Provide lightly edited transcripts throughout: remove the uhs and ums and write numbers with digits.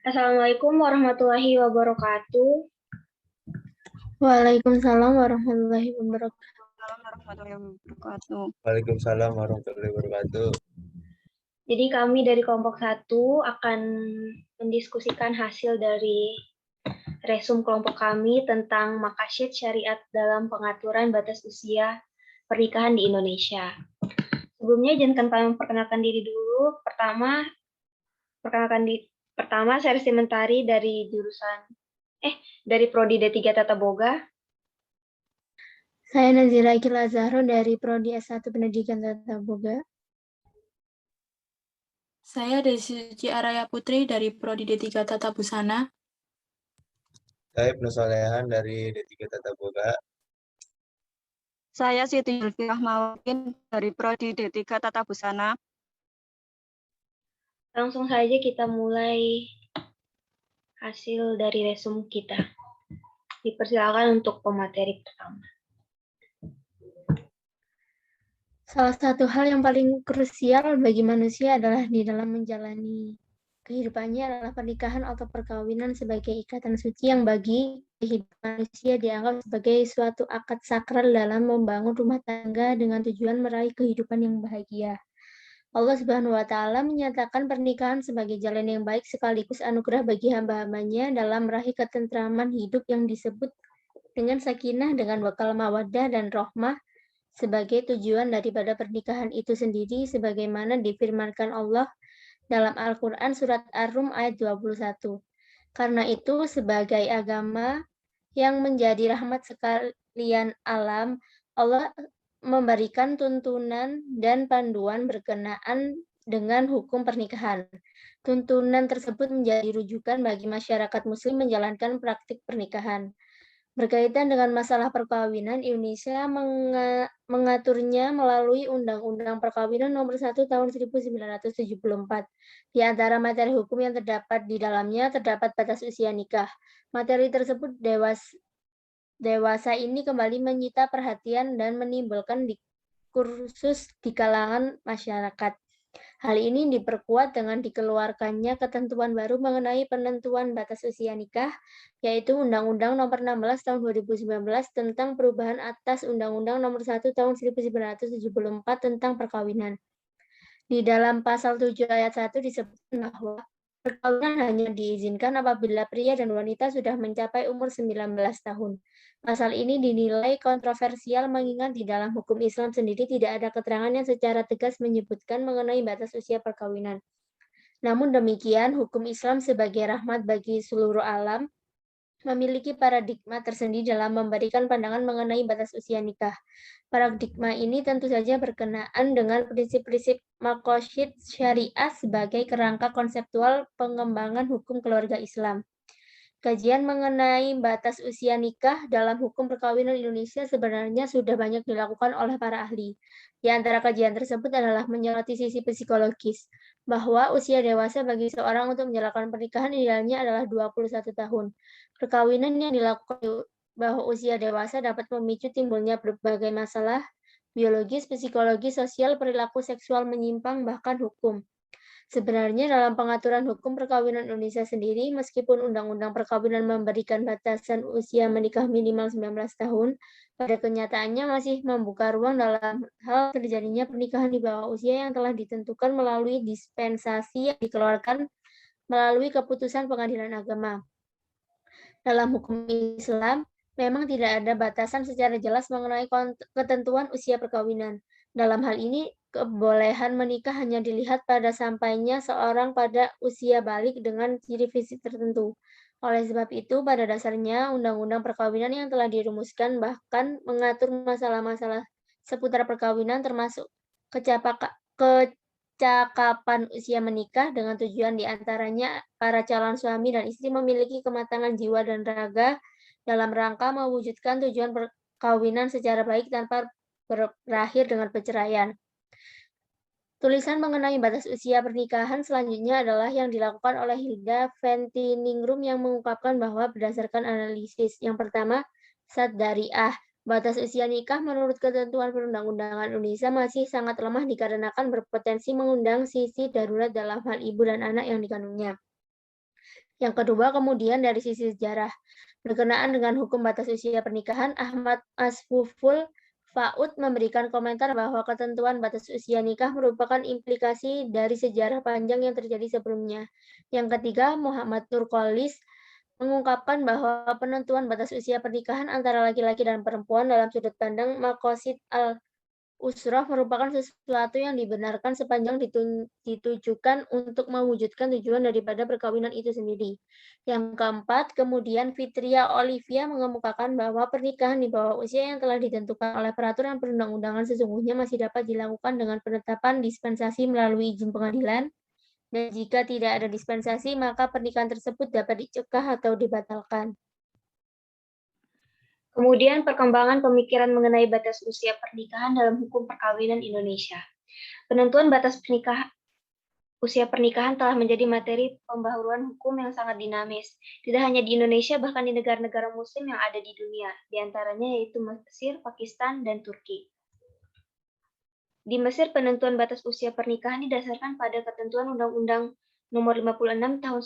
Assalamualaikum warahmatullahi wabarakatuh. Waalaikumsalam warahmatullahi wabarakatuh. Waalaikumsalam warahmatullahi wabarakatuh. Jadi kami dari kelompok 1 akan mendiskusikan hasil dari resum kelompok kami tentang maqasid syariat dalam pengaturan batas usia pernikahan di Indonesia. Sebelumnya izinkan kami memperkenalkan diri dulu. Pertama saya Resti Mentari dari dari Prodi D3 Tata Boga. Saya Nazira Akila Zahro dari Prodi S1 Pendidikan Tata Boga. Saya Desi Suci Araya Putri dari Prodi D3 Tata Busana. Saya Ibnu Solehan dari D3 Tata Boga. Saya Siti Zulfiah Mawin dari Prodi D3 Tata Busana. Langsung saja kita mulai hasil dari resum kita. Dipersilakan untuk pemateri pertama. Salah satu hal yang paling krusial bagi manusia adalah di dalam menjalani kehidupannya adalah pernikahan atau perkawinan sebagai ikatan suci yang bagi kehidupan manusia dianggap sebagai suatu akad sakral dalam membangun rumah tangga dengan tujuan meraih kehidupan yang bahagia. Allah Subhanahu wa Ta'ala menyatakan pernikahan sebagai jalan yang baik sekaligus anugerah bagi hamba-hambanya dalam meraih ketentraman hidup yang disebut dengan sakinah dengan wakal mawaddah dan rahmah sebagai tujuan daripada pernikahan itu sendiri sebagaimana difirmankan Allah dalam Al-Quran surat Ar-Rum ayat 21. Karena itu sebagai agama yang menjadi rahmat sekalian alam, Allah memberikan tuntunan dan panduan berkenaan dengan hukum pernikahan. Tuntunan tersebut menjadi rujukan bagi masyarakat muslim menjalankan praktik pernikahan. Berkaitan dengan masalah perkawinan, Indonesia mengaturnya melalui Undang-Undang Perkawinan Nomor 1 Tahun 1974. Di antara materi hukum yang terdapat di dalamnya terdapat batas usia nikah. Materi tersebut dewasa ini kembali menyita perhatian dan menimbulkan diskursus di kalangan masyarakat. Hal ini diperkuat dengan dikeluarkannya ketentuan baru mengenai penentuan batas usia nikah, yaitu Undang-Undang Nomor 16 Tahun 2019 tentang perubahan atas Undang-Undang Nomor 1 Tahun 1974 tentang perkawinan. Di dalam pasal 7 ayat 1 disebut bahwa perkawinan hanya diizinkan apabila pria dan wanita sudah mencapai umur 19 tahun. Pasal ini dinilai kontroversial mengingat di dalam hukum Islam sendiri tidak ada keterangan yang secara tegas menyebutkan mengenai batas usia perkawinan. Namun demikian, hukum Islam sebagai rahmat bagi seluruh alam memiliki paradigma tersendiri dalam memberikan pandangan mengenai batas usia nikah. Paradigma ini tentu saja berkenaan dengan prinsip-prinsip maqasid syariah sebagai kerangka konseptual pengembangan hukum keluarga Islam. Kajian mengenai batas usia nikah dalam hukum perkawinan Indonesia sebenarnya sudah banyak dilakukan oleh para ahli. Di antara kajian tersebut adalah menyoroti sisi psikologis, bahwa usia dewasa bagi seorang untuk menjalankan pernikahan idealnya adalah 21 tahun. Perkawinan yang dilakukan bahwa usia dewasa dapat memicu timbulnya berbagai masalah biologis, psikologis, sosial, perilaku seksual menyimpang, bahkan hukum. Sebenarnya dalam pengaturan hukum perkawinan Indonesia sendiri, meskipun Undang-Undang Perkawinan memberikan batasan usia menikah minimal 19 tahun, pada kenyataannya masih membuka ruang dalam hal terjadinya pernikahan di bawah usia yang telah ditentukan melalui dispensasi yang dikeluarkan melalui keputusan pengadilan agama. Dalam hukum Islam, memang tidak ada batasan secara jelas mengenai ketentuan usia perkawinan. Dalam hal ini, kebolehan menikah hanya dilihat pada sampainya seorang pada usia balik dengan ciri fisik tertentu. Oleh sebab itu, pada dasarnya, undang-undang perkawinan yang telah dirumuskan bahkan mengatur masalah-masalah seputar perkawinan termasuk kecakapan usia menikah dengan tujuan diantaranya para calon suami dan istri memiliki kematangan jiwa dan raga dalam rangka mewujudkan tujuan perkawinan secara baik tanpa berakhir dengan perceraian. Tulisan mengenai batas usia pernikahan selanjutnya adalah yang dilakukan oleh Hilda Ventiningrum yang mengungkapkan bahwa berdasarkan analisis yang pertama, Sadariyah, batas usia nikah menurut ketentuan perundang-undangan Indonesia masih sangat lemah dikarenakan berpotensi mengundang sisi darurat dalam hal ibu dan anak yang dikandungnya. Yang kedua, kemudian dari sisi sejarah. Berkenaan dengan hukum batas usia pernikahan, Ahmad Asfuful Faud memberikan komentar bahwa ketentuan batas usia nikah merupakan implikasi dari sejarah panjang yang terjadi sebelumnya. Yang ketiga, Muhammad Nurkolis mengungkapkan bahwa penentuan batas usia pernikahan antara laki-laki dan perempuan dalam sudut pandang Maqasid al-Usrah merupakan sesuatu yang dibenarkan sepanjang ditujukan untuk mewujudkan tujuan daripada perkawinan itu sendiri. Yang keempat, kemudian Fitria Olivia mengemukakan bahwa pernikahan di bawah usia yang telah ditentukan oleh peraturan perundang-undangan sesungguhnya masih dapat dilakukan dengan penetapan dispensasi melalui izin pengadilan. Dan jika tidak ada dispensasi, maka pernikahan tersebut dapat dicegah atau dibatalkan. Kemudian perkembangan pemikiran mengenai batas usia pernikahan dalam hukum perkawinan Indonesia. Penentuan batas usia pernikahan telah menjadi materi pembaharuan hukum yang sangat dinamis. Tidak hanya di Indonesia, bahkan di negara-negara muslim yang ada di dunia, diantaranya yaitu Mesir, Pakistan, dan Turki. Di Mesir, penentuan batas usia pernikahan didasarkan pada ketentuan Undang-Undang Nomor 56 Tahun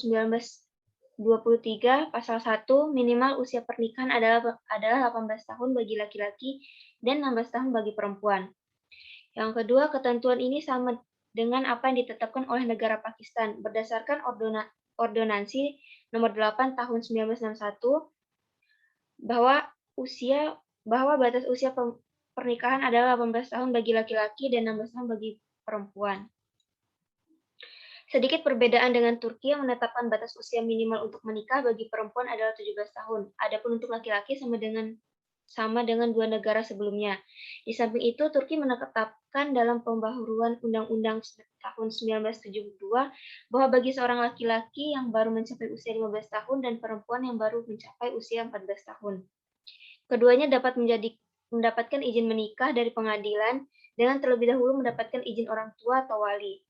1923, Pasal 1, minimal usia pernikahan adalah 18 tahun bagi laki-laki dan 16 tahun bagi perempuan. Yang kedua, ketentuan ini sama dengan apa yang ditetapkan oleh negara Pakistan berdasarkan Ordonansi Nomor 8 Tahun 1961 bahwa batas usia pernikahan adalah 18 tahun bagi laki-laki dan 16 tahun bagi perempuan. Sedikit perbedaan dengan Turki yang menetapkan batas usia minimal untuk menikah bagi perempuan adalah 17 tahun. Adapun untuk laki-laki sama dengan dua negara sebelumnya. Di samping itu, Turki menetapkan dalam pembaharuan Undang-Undang tahun 1972 bahwa bagi seorang laki-laki yang baru mencapai usia 15 tahun dan perempuan yang baru mencapai usia 14 tahun. Keduanya dapat mendapatkan izin menikah dari pengadilan dengan terlebih dahulu mendapatkan izin orang tua atau wali.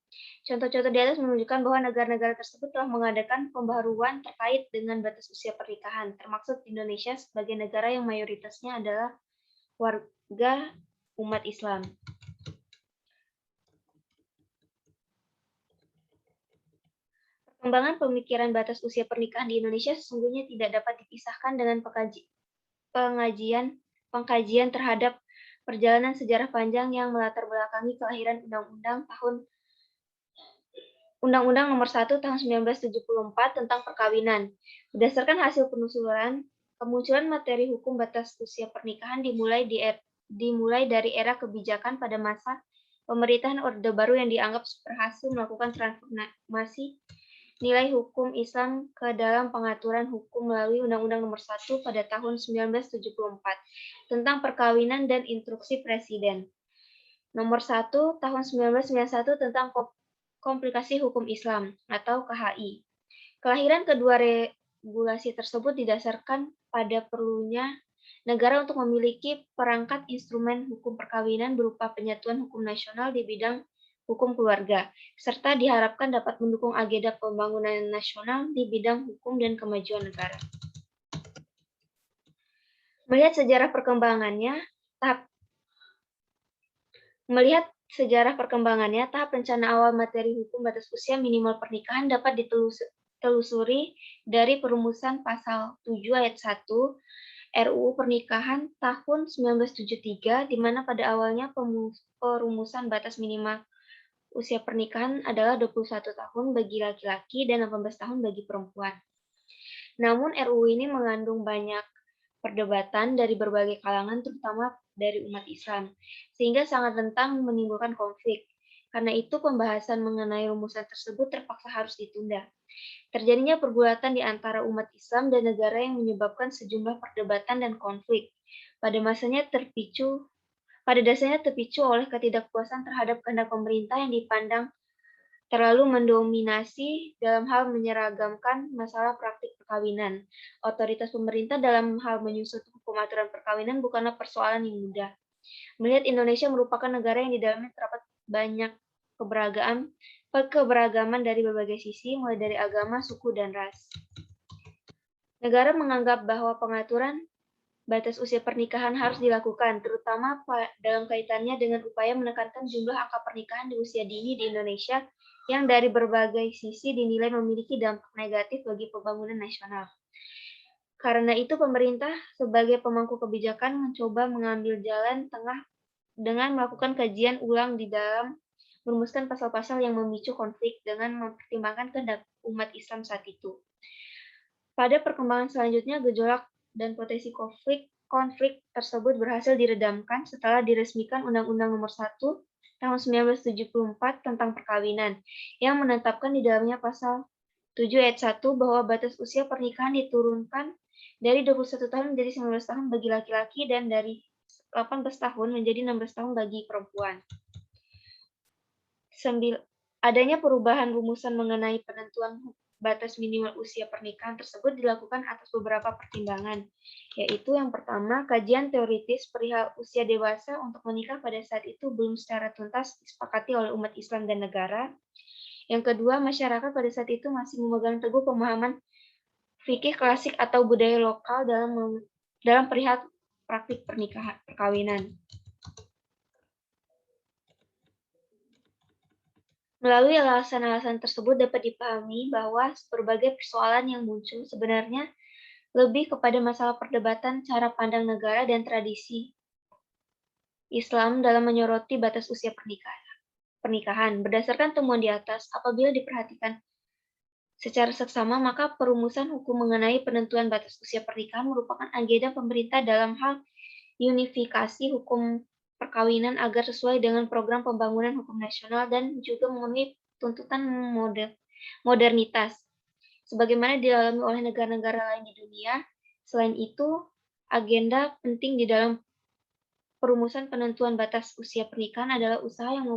Contoh-contoh di atas menunjukkan bahwa negara-negara tersebut telah mengadakan pembaharuan terkait dengan batas usia pernikahan, termasuk Indonesia sebagai negara yang mayoritasnya adalah warga umat Islam. Perkembangan pemikiran batas usia pernikahan di Indonesia sesungguhnya tidak dapat dipisahkan dengan pengkajian terhadap perjalanan sejarah panjang yang melatar belakangi kelahiran Undang-Undang Nomor 1 Tahun 1974 tentang perkawinan. Berdasarkan hasil penelusuran, kemunculan materi hukum batas usia pernikahan dimulai dari era kebijakan pada masa pemerintahan Orde Baru yang dianggap berhasil melakukan transformasi nilai hukum Islam ke dalam pengaturan hukum melalui Undang-Undang Nomor 1 pada tahun 1974 tentang perkawinan dan instruksi Presiden. Nomor 1 tahun 1991 tentang komplikasi hukum Islam atau KHI. Kelahiran kedua regulasi tersebut didasarkan pada perlunya negara untuk memiliki perangkat instrumen hukum perkawinan berupa penyatuan hukum nasional di bidang hukum keluarga, serta diharapkan dapat mendukung agenda pembangunan nasional di bidang hukum dan kemajuan negara. Melihat sejarah perkembangannya, tahap rencana awal materi hukum batas usia minimal pernikahan dapat ditelusuri dari perumusan Pasal 7 Ayat 1 RUU Pernikahan tahun 1973, di mana pada awalnya perumusan batas minimal usia pernikahan adalah 21 tahun bagi laki-laki dan 18 tahun bagi perempuan. Namun RUU ini mengandung banyak perdebatan dari berbagai kalangan, terutama dari umat Islam, sehingga sangat rentan menimbulkan konflik. Karena itu pembahasan mengenai rumusan tersebut terpaksa harus ditunda. Terjadinya pergulatan di antara umat Islam dan negara yang menyebabkan sejumlah perdebatan dan konflik. Pada dasarnya terpicu oleh ketidakpuasan terhadap kehendak pemerintah yang dipandang terlalu mendominasi dalam hal menyeragamkan masalah praktik perkawinan. Otoritas pemerintah dalam hal menyusun hukum aturan perkawinan bukanlah persoalan yang mudah. Melihat Indonesia merupakan negara yang di dalamnya terdapat banyak keberagaman dari berbagai sisi, mulai dari agama, suku, dan ras. Negara menganggap bahwa pengaturan batas usia pernikahan harus dilakukan, terutama dalam kaitannya dengan upaya menekankan jumlah angka pernikahan di usia dini di Indonesia yang dari berbagai sisi dinilai memiliki dampak negatif bagi pembangunan nasional. Karena itu, pemerintah sebagai pemangku kebijakan mencoba mengambil jalan tengah dengan melakukan kajian ulang di dalam merumuskan pasal-pasal yang memicu konflik dengan mempertimbangkan kehendak umat Islam saat itu. Pada perkembangan selanjutnya, gejolak dan potensi konflik tersebut berhasil diredamkan setelah diresmikan Undang-Undang Nomor 1 Tahun 1974 tentang perkawinan, yang menetapkan di dalamnya pasal 7 ayat 1 bahwa batas usia pernikahan diturunkan dari 21 tahun menjadi 19 tahun bagi laki-laki dan dari 18 tahun menjadi 16 tahun bagi perempuan. Adanya perubahan rumusan mengenai penentuan batas minimal usia pernikahan tersebut dilakukan atas beberapa pertimbangan, yaitu yang pertama, kajian teoritis perihal usia dewasa untuk menikah pada saat itu belum secara tuntas disepakati oleh umat Islam dan negara. Yang kedua, masyarakat pada saat itu masih memegang teguh pemahaman fikih klasik atau budaya lokal dalam perihal praktik perkawinan. Melalui alasan-alasan tersebut dapat dipahami bahwa berbagai persoalan yang muncul sebenarnya lebih kepada masalah perdebatan cara pandang negara dan tradisi Islam dalam menyoroti batas usia pernikahan. Berdasarkan temuan di atas, apabila diperhatikan secara seksama, maka perumusan hukum mengenai penentuan batas usia pernikahan merupakan agenda pemerintah dalam hal unifikasi hukum perkawinan agar sesuai dengan program pembangunan hukum nasional dan juga memenuhi tuntutan modernitas, sebagaimana dialami oleh negara-negara lain di dunia. Selain itu, agenda penting di dalam perumusan penentuan batas usia pernikahan adalah usaha yang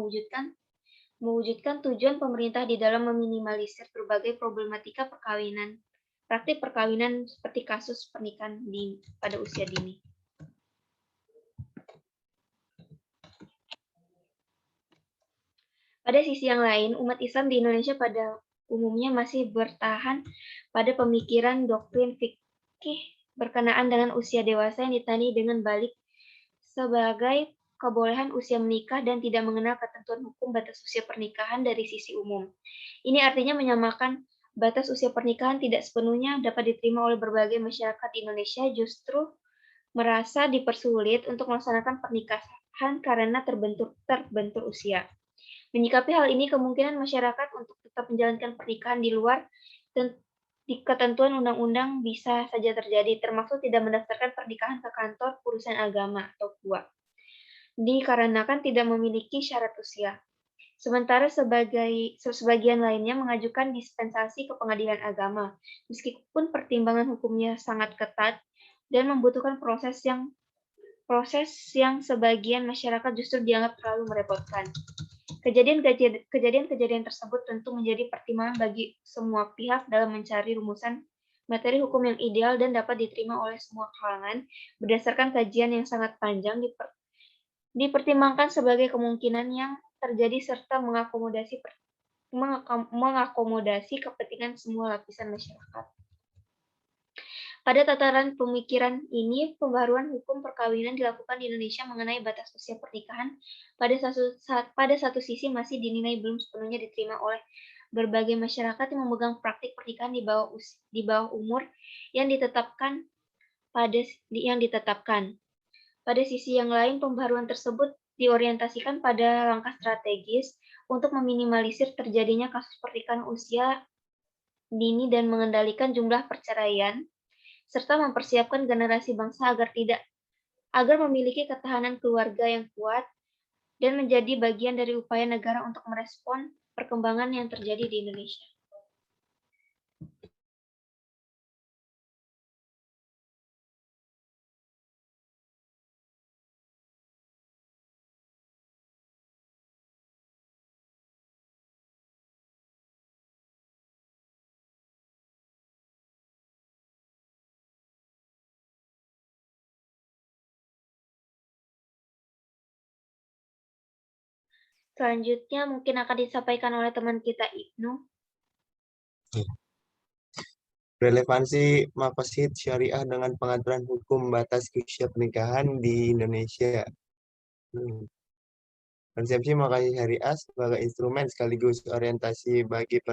mewujudkan tujuan pemerintah di dalam meminimalisir berbagai problematika perkawinan, praktik perkawinan seperti kasus pernikahan pada usia dini. Pada sisi yang lain, umat Islam di Indonesia pada umumnya masih bertahan pada pemikiran doktrin fikih berkenaan dengan usia dewasa yang ditandai dengan balik sebagai kebolehan usia menikah dan tidak mengenal ketentuan hukum batas usia pernikahan dari sisi umum. Ini artinya menyamakan batas usia pernikahan tidak sepenuhnya dapat diterima oleh berbagai masyarakat di Indonesia, justru merasa dipersulit untuk melaksanakan pernikahan karena terbentur usia. Menyikapi hal ini, kemungkinan masyarakat untuk tetap menjalankan pernikahan di luar ketentuan undang-undang bisa saja terjadi, termasuk tidak mendaftarkan pernikahan ke kantor urusan agama atau KUA, dikarenakan tidak memiliki syarat usia. Sementara sebagian lainnya mengajukan dispensasi ke pengadilan agama, meskipun pertimbangan hukumnya sangat ketat dan membutuhkan proses yang sebagian masyarakat justru dianggap terlalu merepotkan. Kejadian-kejadian tersebut tentu menjadi pertimbangan bagi semua pihak dalam mencari rumusan materi hukum yang ideal dan dapat diterima oleh semua kalangan. Berdasarkan kajian yang sangat panjang, dipertimbangkan sebagai kemungkinan yang terjadi serta mengakomodasi kepentingan semua lapisan masyarakat. Pada tataran pemikiran ini, pembaharuan hukum perkawinan dilakukan di Indonesia mengenai batas usia pernikahan pada satu sisi masih dinilai belum sepenuhnya diterima oleh berbagai masyarakat yang memegang praktik pernikahan di bawah umur yang ditetapkan. Pada sisi yang lain, pembaharuan tersebut diorientasikan pada langkah strategis untuk meminimalisir terjadinya kasus pernikahan usia dini dan mengendalikan jumlah perceraian, serta mempersiapkan generasi bangsa agar memiliki ketahanan keluarga yang kuat dan menjadi bagian dari upaya negara untuk merespon perkembangan yang terjadi di Indonesia. Selanjutnya mungkin akan disampaikan oleh teman kita Ibnu. Relevansi maqasid syariah dengan pengaturan hukum batas usia pernikahan di Indonesia. Konsepsi makasih syariah sebagai instrumen sekaligus orientasi bagi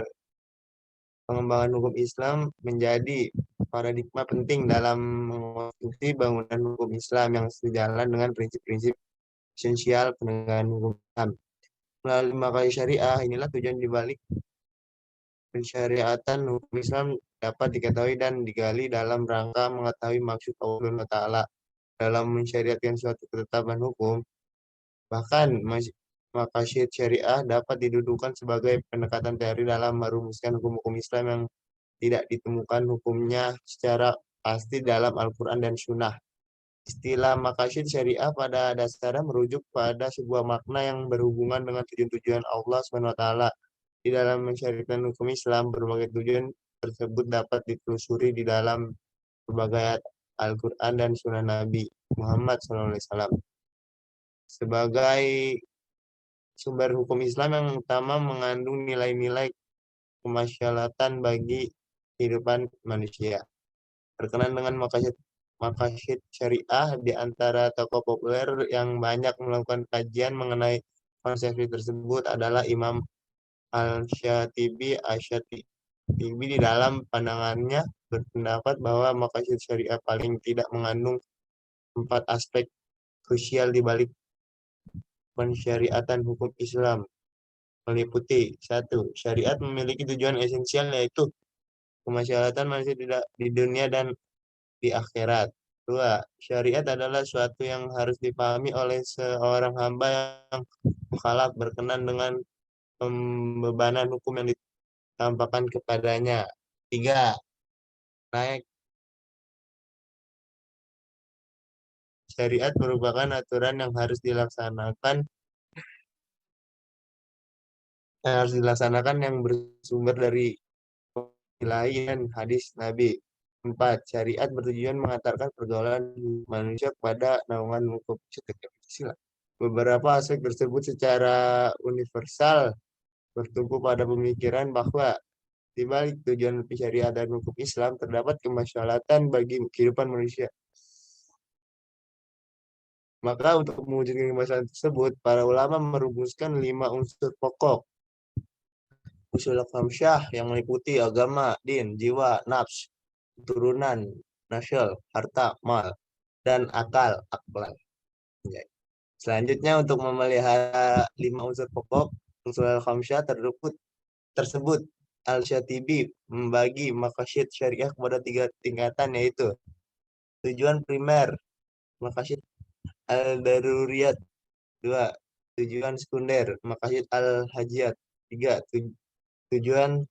pengembangan hukum Islam menjadi paradigma penting dalam mengonstruksi bangunan hukum Islam yang sejalan dengan prinsip-prinsip esensial penegakan hukum Islam. Melalui makasih syariah, inilah tujuan dibalik pensyariatan hukum Islam dapat diketahui dan digali dalam rangka mengetahui maksud Allah Ta'ala dalam mensyariatkan suatu ketetapan hukum. Bahkan maqasid syariah dapat didudukan sebagai pendekatan teori dalam merumuskan hukum-hukum Islam yang tidak ditemukan hukumnya secara pasti dalam Al-Quran dan Sunnah. Istilah maqasid syariah pada dasarnya merujuk pada sebuah makna yang berhubungan dengan tujuan-tujuan Allah SWT. Di dalam mensyariatkan hukum Islam, berbagai tujuan tersebut dapat ditelusuri di dalam berbagai ayat Al-Quran dan Sunnah Nabi Muhammad SAW. Sebagai sumber hukum Islam yang utama mengandung nilai-nilai kemaslahatan bagi kehidupan manusia. Berkenan dengan maqasid syariah, di antara tokoh populer yang banyak melakukan kajian mengenai konsepsi tersebut adalah Imam Al-Syatibi. Al-Syatibi di dalam pandangannya berpendapat bahwa maqasid syariah paling tidak mengandung 4 aspek krusial di balik pensyariatan hukum Islam, meliputi 1. Syariat memiliki tujuan esensial yaitu kemaslahatan manusia di dunia dan di akhirat. 2. Syariat adalah suatu yang harus dipahami oleh seorang hamba yang mukhalaf berkenan dengan pembebanan hukum yang ditampakkan kepadanya. 3. Syariat merupakan aturan yang harus dilaksanakan yang bersumber dari ilahi dan hadis Nabi. 4. Syariat bertujuan mengantarkan pergaulan manusia kepada naungan hukum Islam. Beberapa aspek tersebut secara universal bertumpu pada pemikiran bahwa di balik tujuan syariat dan hukum Islam terdapat kemaslahatan bagi kehidupan manusia. Maka untuk mewujudkan kemaslahatan tersebut, para ulama merumuskan 5 unsur pokok usul khamsyah yang meliputi agama, din, jiwa, nafs, keturunan, nasl, harta, mal, dan akal. Selanjutnya, untuk memelihara 5 unsur pokok usul khamsyah tersebut, Al-Syatibi membagi maqasid syariah kepada 3 tingkatan, yaitu tujuan primer, maqasid al-daruriyat. 2. Tujuan sekunder, maqasid al-hajiyat. 3. Tujuan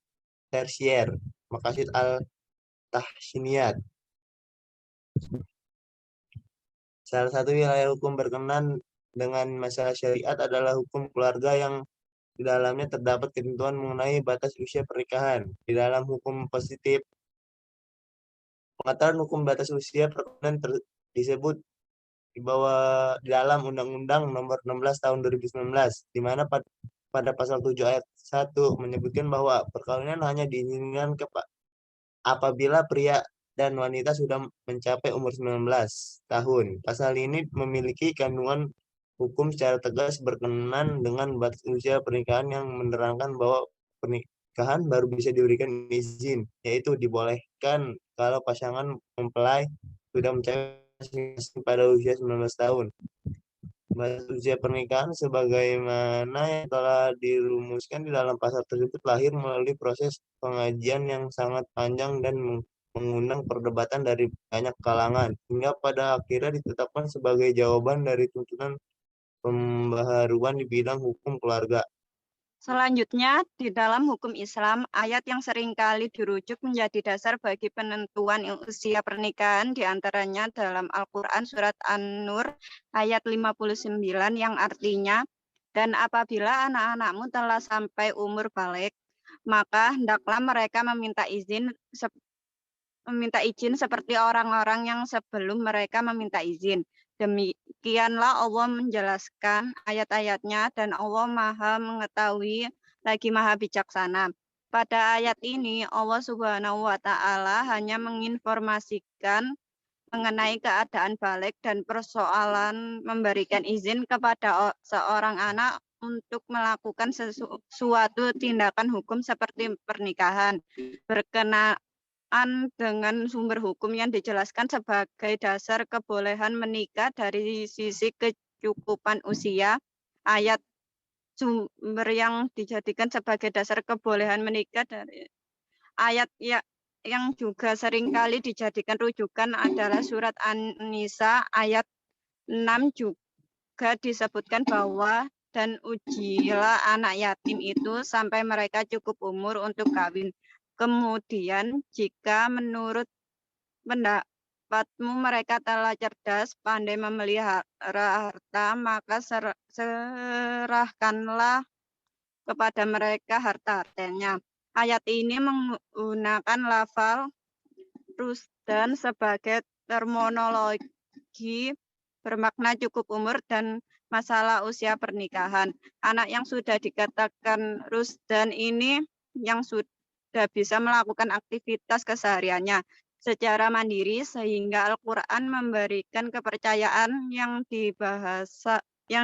tersier, maqasid al-tahsiniyat. Salah satu wilayah hukum berkenan dengan masalah syariat adalah hukum keluarga yang di dalamnya terdapat ketentuan mengenai batas usia pernikahan. Di dalam hukum positif, pengaturan hukum batas usia perkawinan disebut di dalam Undang-Undang Nomor 16 Tahun 2019, di mana pada pasal 7 ayat 1 menyebutkan bahwa perkawinan hanya diizinkan apabila pria dan wanita sudah mencapai umur 19 tahun. Pasal ini memiliki kandungan hukum secara tegas berkenan dengan batas usia pernikahan yang menerangkan bahwa pernikahan baru bisa diberikan izin, yaitu dibolehkan kalau pasangan mempelai sudah mencapai pada usia 19 tahun. Batas usia pernikahan sebagaimana yang telah dirumuskan di dalam pasal tersebut lahir melalui proses pengajian yang sangat panjang dan mengundang perdebatan dari banyak kalangan, hingga pada akhirnya ditetapkan sebagai jawaban dari tuntutan pembaharuan di bidang hukum keluarga. Selanjutnya, di dalam hukum Islam, ayat yang seringkali dirujuk menjadi dasar bagi penentuan usia pernikahan diantaranya dalam Al-Quran Surat An-Nur ayat 59 yang artinya, dan apabila anak-anakmu telah sampai umur balik, maka hendaklah mereka meminta izin seperti orang-orang yang sebelum mereka meminta izin. Demikianlah Allah menjelaskan ayat-ayatnya dan Allah Maha mengetahui lagi Maha bijaksana. Pada ayat ini Allah Subhanahu wa Ta'ala hanya menginformasikan mengenai keadaan balik dan persoalan memberikan izin kepada seorang anak untuk melakukan suatu tindakan hukum seperti pernikahan berkenaan dengan sumber hukum yang dijelaskan sebagai dasar kebolehan menikah dari sisi kecukupan usia. Ayat sumber yang dijadikan sebagai dasar kebolehan menikah dari ayat yang juga seringkali dijadikan rujukan adalah surat An-Nisa ayat 6 juga disebutkan bahwa dan ujilah anak yatim itu sampai mereka cukup umur untuk kawin. Kemudian jika menurut pendapatmu mereka telah cerdas, pandai memelihara harta, maka serahkanlah kepada mereka harta-hartanya. Ayat ini menggunakan lafal rusdan sebagai terminologi bermakna cukup umur dan masalah usia pernikahan. Anak yang sudah dikatakan rusdan ini yang sudah bisa melakukan aktivitas kesehariannya secara mandiri, sehingga Al-Quran memberikan kepercayaan yang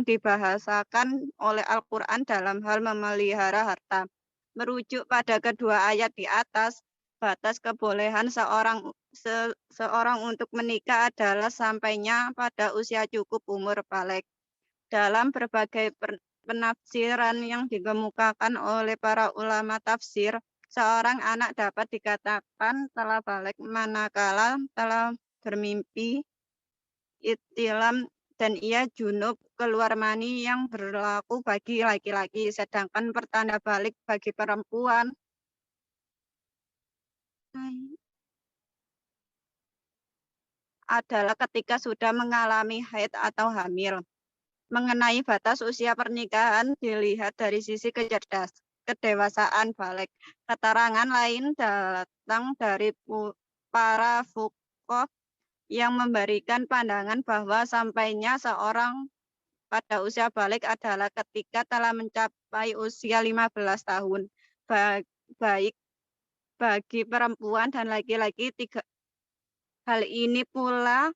dibahasakan oleh Al-Quran dalam hal memelihara harta. Merujuk pada kedua ayat di atas, batas kebolehan seorang untuk menikah adalah sampainya pada usia cukup umur balik. Dalam berbagai penafsiran yang dikemukakan oleh para ulama tafsir, seorang anak dapat dikatakan telah balik manakala telah bermimpi ihtilam dan ia junub keluar mani yang berlaku bagi laki-laki, sedangkan pertanda balik bagi perempuan adalah ketika sudah mengalami haid atau hamil. Mengenai batas usia pernikahan dilihat dari sisi kedewasaan balik. Keterangan lain datang dari para fuqaha yang memberikan pandangan bahwa sampainya seorang pada usia balik adalah ketika telah mencapai usia 15 tahun, baik bagi perempuan dan laki-laki. Hal ini pula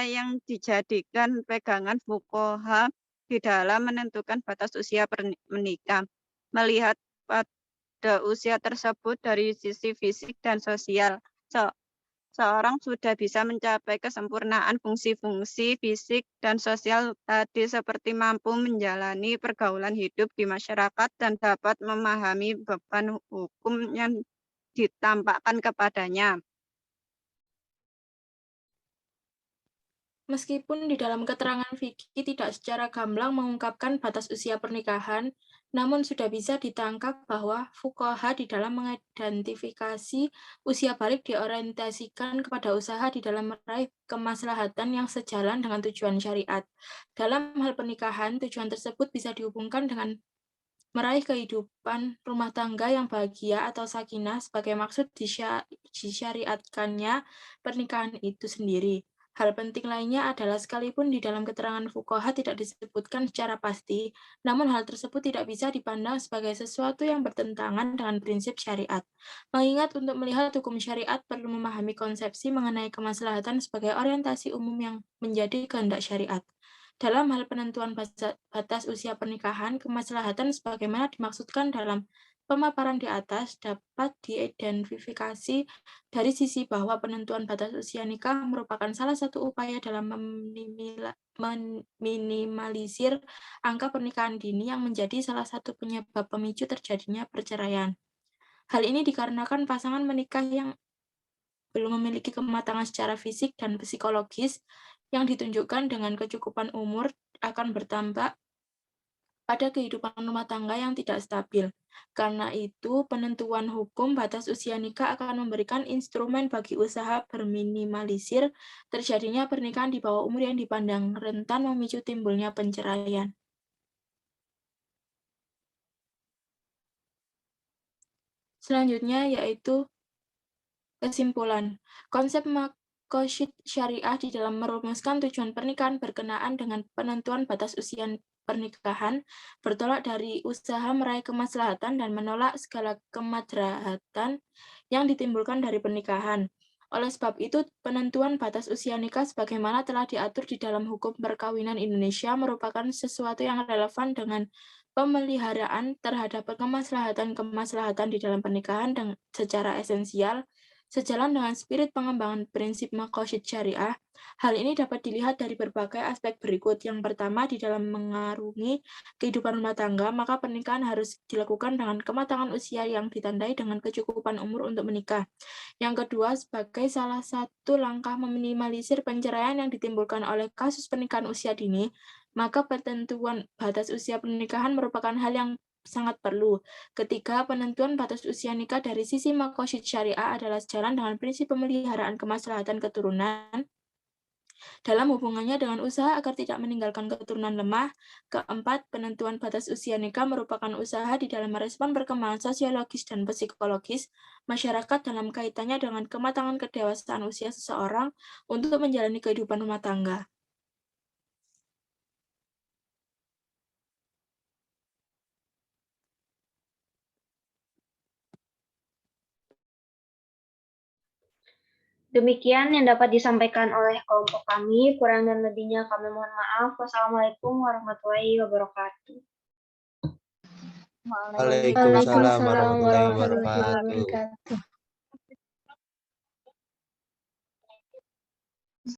yang dijadikan pegangan fuqaha di dalam menentukan batas usia menikah. Melihat pada usia tersebut dari sisi fisik dan sosial, seorang sudah bisa mencapai kesempurnaan fungsi-fungsi fisik dan sosial tadi seperti mampu menjalani pergaulan hidup di masyarakat dan dapat memahami beban hukum yang ditampakkan kepadanya. Meskipun di dalam keterangan fikih tidak secara gamblang mengungkapkan batas usia pernikahan, namun sudah bisa ditangkap bahwa fuqaha di dalam mengidentifikasi usia balik diorientasikan kepada usaha di dalam meraih kemaslahatan yang sejalan dengan tujuan syariat. Dalam hal pernikahan, tujuan tersebut bisa dihubungkan dengan meraih kehidupan rumah tangga yang bahagia atau sakinah sebagai maksud disyariatkannya pernikahan itu sendiri. Hal penting lainnya adalah sekalipun di dalam keterangan fuqaha tidak disebutkan secara pasti, namun hal tersebut tidak bisa dipandang sebagai sesuatu yang bertentangan dengan prinsip syariat. Mengingat untuk melihat hukum syariat perlu memahami konsepsi mengenai kemaslahatan sebagai orientasi umum yang menjadi kehendak syariat. Dalam hal penentuan batas usia pernikahan, kemaslahatan sebagaimana dimaksudkan dalam pemaparan di atas dapat diidentifikasi dari sisi bahwa penentuan batas usia nikah merupakan salah satu upaya dalam meminimalisir angka pernikahan dini yang menjadi salah satu penyebab pemicu terjadinya perceraian. Hal ini dikarenakan pasangan menikah yang belum memiliki kematangan secara fisik dan psikologis yang ditunjukkan dengan kecukupan umur akan bertambah pada kehidupan rumah tangga yang tidak stabil. Karena itu, penentuan hukum batas usia nikah akan memberikan instrumen bagi usaha berminimalisir terjadinya pernikahan di bawah umur yang dipandang rentan memicu timbulnya perceraian. Selanjutnya yaitu kesimpulan. Konsep maqasid syariah di dalam merumuskan tujuan pernikahan berkenaan dengan penentuan batas usia pernikahan bertolak dari usaha meraih kemaslahatan dan menolak segala kemadrahatan yang ditimbulkan dari pernikahan. Oleh sebab itu, penentuan batas usia nikah sebagaimana telah diatur di dalam hukum perkawinan Indonesia merupakan sesuatu yang relevan dengan pemeliharaan terhadap kemaslahatan-kemaslahatan di dalam pernikahan secara esensial, sejalan dengan spirit pengembangan prinsip maqasid syariah. Hal ini dapat dilihat dari berbagai aspek berikut. Yang pertama, di dalam mengarungi kehidupan rumah tangga, maka pernikahan harus dilakukan dengan kematangan usia yang ditandai dengan kecukupan umur untuk menikah. Yang kedua, sebagai salah satu langkah meminimalisir perceraian yang ditimbulkan oleh kasus pernikahan usia dini, maka penentuan batas usia pernikahan merupakan hal yang sangat perlu. Ketiga, penentuan batas usia nikah dari sisi maqasid syariah adalah sejalan dengan prinsip pemeliharaan kemaslahatan keturunan dalam hubungannya dengan usaha agar tidak meninggalkan keturunan lemah. Keempat, penentuan batas usia nikah merupakan usaha di dalam merespon perkembangan sosiologis dan psikologis masyarakat dalam kaitannya dengan kematangan kedewasaan usia seseorang untuk menjalani kehidupan rumah tangga. Demikian yang dapat disampaikan oleh kelompok kami. Kurang dan lebihnya kami mohon maaf. Wassalamualaikum warahmatullahi wabarakatuh. Waalaikumsalam warahmatullahi warahmatullahi wabarakatuh. wabarakatuh.